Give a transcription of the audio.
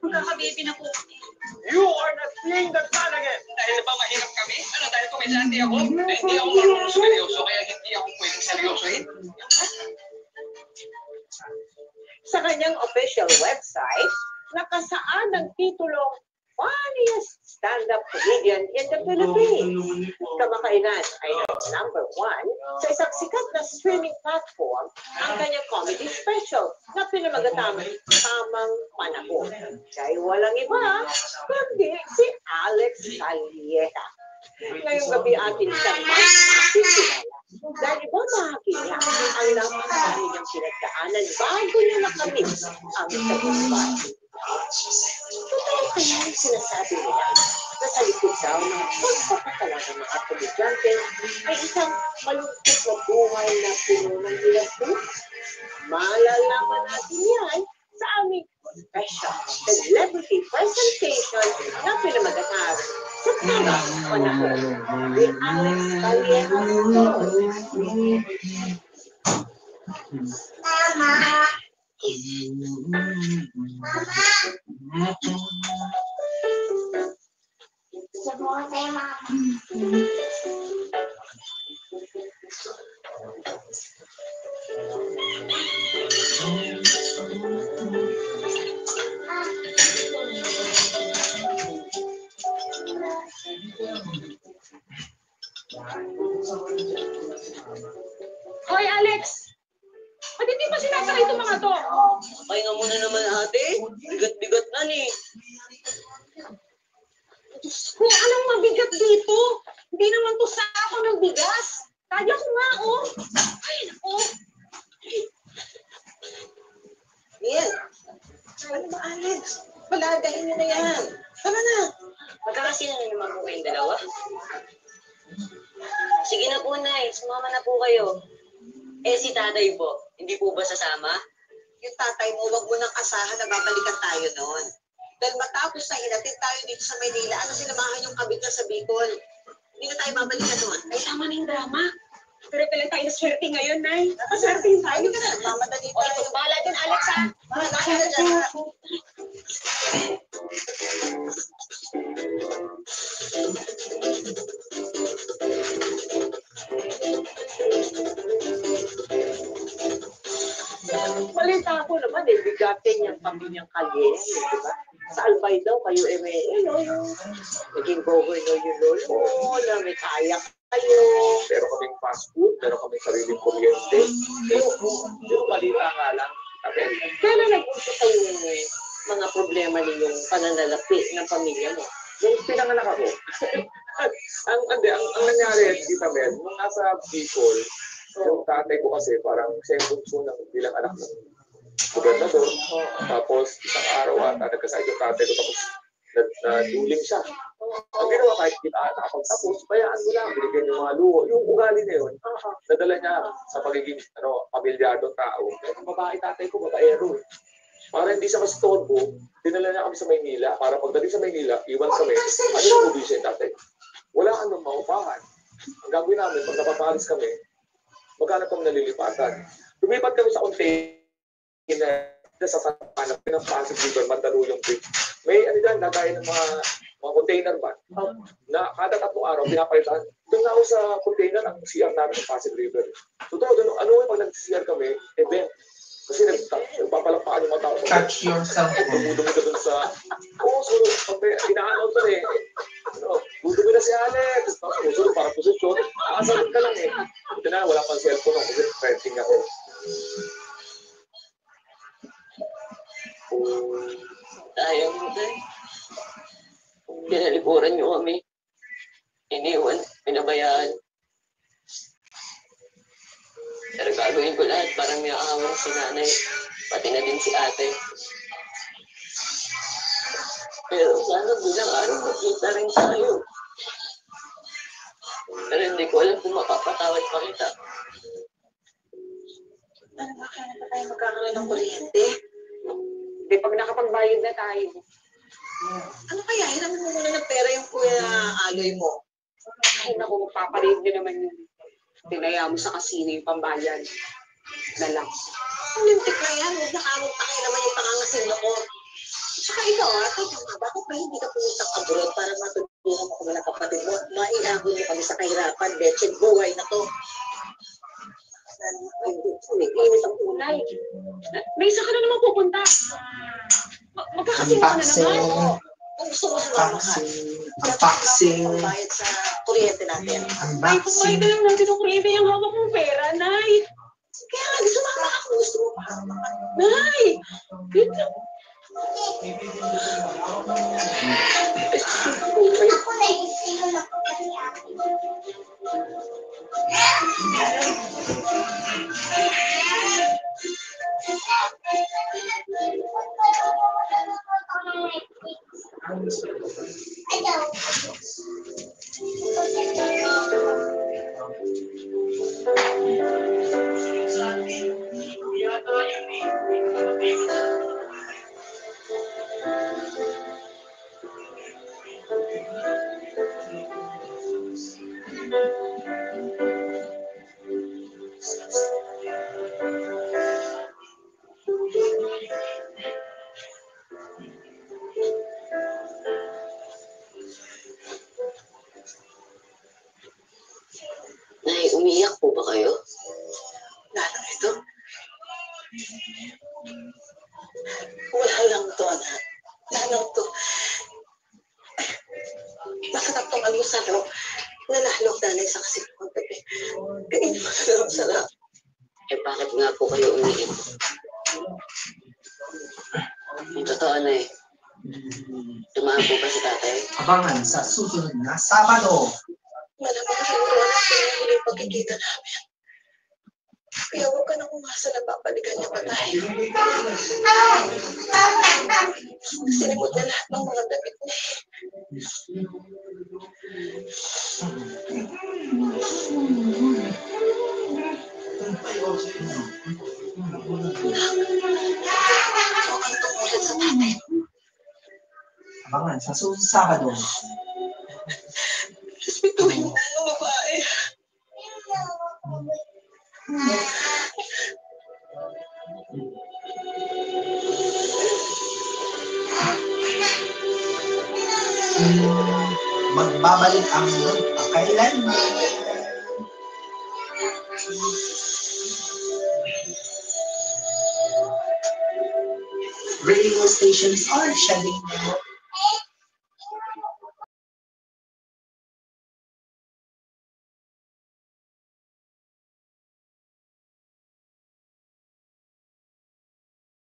Magkakababy na po. You are not playing that man again. Dahil ba mahirap kami? Ano, dahil komedyante ako? Hindi ako marunong seryoso, kaya hindi ako pwedeng seryosohin. Sa kanyang official website, nakasaad ang titulong Funniest Stand-Up Comedian in the Philippines. Kamakailan ay number 1 sa isang sikat na streaming platform ang kanyang comedy special na pinamagatang Tamang Panahon. Kaya walang iba, kundi si Alex Calleja. Ngayong gabi atin siya makikilala. Dahil iba bahagi niya ang napakadami niyang pinagdaanan bago niya nakamit ang tagumpay. Totoo kaya ang sinasabi nila na sa likod daw ng pagpapatala ng mga komedyante ay isang malungkot na buhay na puno ng hirap. Malalaman natin yan sa aming special celebrity presentation na pinamagatang sa Tamang Panahon ni Alex Calleja. Mama! Hoy, Alex! Ba't hindi pa sinasakay itong mga to? Sakay nga muna naman ate. Bigat-bigat na ni. Diyos ko, anong mabigat dito? Hindi naman to sako ng bigas. Kaya ko nga, oh. Ay, naku. Yan. Ano ba, Alex? Palagayin nyo na yan. Tama na. Magkakasino na naman po kayong dalawa? Sige na po, Nay. Sumama na po kayo. Eh, si tatay po, hindi po ba sasama? Yung tatay mo, wag mo nang asahan na babalikan tayo noon. Dahil matapos na hinatid tayo dito sa Maynila, ano sinamahan yung kabit na sa Bicol? Hindi na tayo babalikan noon. Ay, tama na yung drama. Pero pala tayo na swerte ngayon, Nay. Nakaswerte yung tayo. Hindi ka na, mamadali O, tayo. bahala din, Alex, ha? Bahala ka na dyan. Balita ko naman, bigatin niyang pamilyang Calleja, di ba? Sa Albay daw, kayo naging governor yung lolo, na may kaya kayo. Pero kaming fast food, pero kaming sariling kuryente. Yung balita nga lang. Kailan nag-uso kayo mga problema ninyong pananalapi ng pamilya mo? Yung pinanganak ako, ang nangyari, Tita Mel, nung nasa Bicol, yung tatay ko kasi parang siya yung bunso ng bilang anak ng gobernador. Tapos isang araw nagkasakit yung tatay ko, tapos naduling siya. Ang ginawa kahit di nakapagtapos, bayaan mo lang, binigyan yung mga luho. Yung ugali na yun, nadala niya sa pagiging pamilyadong tao. Ang babae tatay ko, babaero. Para hindi siya mastorbo, dinala niya kami sa Maynila. Para pagdating sa Maynila, iwan kami. Ano yung probinsya yung tatay? Wala anong maupahan. Ang gagawin namin, pag napapahalis kami, maghanap kami nalilipatan. Lumipat kami sa container sa Santana, pinapasok River, Mandaluyong Bridge. May lagay ng mga container ba? Na kada 3 araw, pinapalitan. Doon na ako sa container ang CR namin ng Pasig River. Totoo, ano yung pag nag-CR kami, event. Kasi nagpapalakpakan yung mga tao. Touch yourself. Dumudumi ka dun sa... So, inaanaw doon eh. Dudumi na si Alex. Susunod, para posisyon. Nakasalit ka lang eh. Ito na, wala pang cellphone ako kasi printing ako. Sayang mo tayo. Pinaliburan niyo kami. Iniwan, pinabayaan. Pero gagawin ko lahat para may aawang si nanay, pati na din si ate. Pero sana bilang araw makita rin tayo. Pero hindi ko alam kung mapapatawad pa kita. Ano ba, kailan pa tayo magkakaroon ng kuryente? Pag nakapagbayad na tayo. Ano kaya? Hiramin mo muna ng pera yung Kuya maloy mo. Ay, naku, magpaparinig niyo naman yun. Tinaya mo sa kasino yung pambayan. Dalang. Lintik na yan, huwag nakamong takay naman yung pangangasin ko. Tsaka ikaw teka nga, bakit ba hindi ka pumunta abroad para matulungan mo kami ng kapatid mo? Maiabot niyo kami sa kahirapan, betched buhay na to. Init ang kulay. May isa ka na naman pupunta. Magkakasino ka na naman. Kung gusto mo sumama ka, Unboxing. bayad sa kuryente natin. Ay, kumain na lang natin ng kuryente yung hawak mong pera, Nay. Kaya nga, sumama ka kung gusto mo pa. Nay! Dito. Nay, umiyak po ba kayo? Lalo ito? Wala lang to, anak. Lalo to. Masarap tong almusal, no? Nalalok nanay sa kasipon. Kainin mo na lang sarap. Eh bakit nga po kayo umiiyak? Yung totoo na tumaan po ba si tatay? Abangan sa susunod na Sabado. Malamang siguro natin ang huling pagkikita namin. Kaya huwag ka nang umasa na babalikan niya pa tayo. Sinimot na lahat ng mga damit niya. Huwag kang tumulat sa tatay. Abangan sa susunod na Sabado. Respetuhin mo ang babae. Magbabalik ang magpakailan. Radio stations are shedding